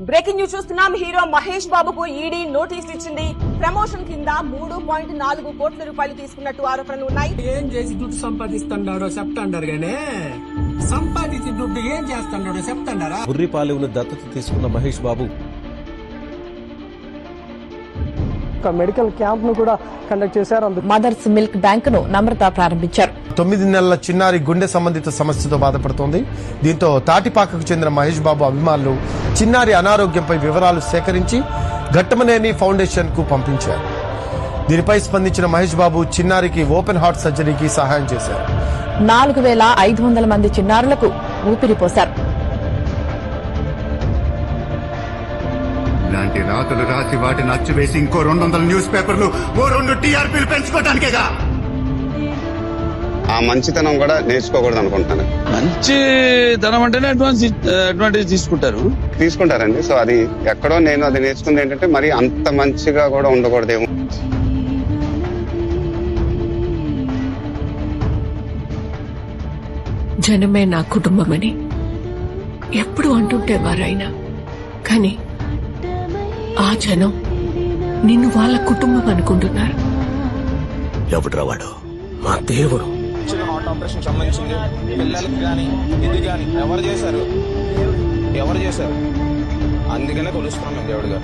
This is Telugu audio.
బ్రేకింగ్ న్యూస్ చూస్తున్నాం. హీరో మహేష్ బాబుకు ఈడీ నోటీస్ ఇచ్చింది. ప్రమోషన్ కింద 3.4 కోట్ల రూపాయలు తీసుకున్నట్టు ఆరోపణలు ఉన్నాయి. ఏం చేసి దుడ్డు సంపాదిస్తున్నాడో చెప్తాండారు గానే, సంపాదించి దుడ్డు ఏం చేస్తున్నాడో చెప్తాండారా? బుర్రిపాలెంను దత్తత తీసుకున్న మహేష్ బాబు ఒక మెడికల్ క్యాంప్ ను కూడా కండక్ట్ చేశారు. మదర్స్ మిల్క్ బ్యాంక్ ను నమ్రత ప్రారంభించారు. 9 నెలల చిన్నారి గుండె సంబంధిత సమస్యతో బాధపడుతోంది. దీంతో తాటిపాకకు చెందిన మహేష్ బాబు అభిమానులు చిన్నారి అనారోగ్యంపై వివరాలు సేకరించి ఘట్టమనేని ఫౌండేషన్ కు పంపించారు. దీనిపై స్పందించిన మహేష్ బాబు చిన్నారికి ఓపెన్ హార్ట్ సర్జరీకి సహాయం చేశారు. 4500 మంది చిన్నారులకు ఊపిరిపోశారు. ఇలాంటి రాతలు రాసి వాటిని అచ్చువేసి ఇంకో 200 న్యూస్ పేపర్లు, ఓ 2 టీఆర్పీలు పెంచుకోవడానికేగా. ఆ మంచితనం కూడా నేర్చుకోకూడదు అనుకుంటున్నాను. మంచితనం అంటేనే అడ్వాంటేజ్ తీసుకుంటారండి. సో అది ఎక్కడో నేను అది నేర్చుకుంది ఏంటంటే మరి అంత మంచిగా కూడా ఉండకూడదేమో. జనమే నా కుటుంబమని ఎప్పుడు అంటుంటేవారాయన, కానీ ఆ జనం నిన్ను వాళ్ళ కుటుంబం అనుకుంటున్నారు. ఎవడ్రా వాడు? మా దేవుడు. హార్ట్ ఆపరేషన్ సంబంధించింది పిల్లలకు కానీ ఇది కానీ ఎవరు చేశారు? అందుకనే కొలుస్తున్నాం దేవుడిగా.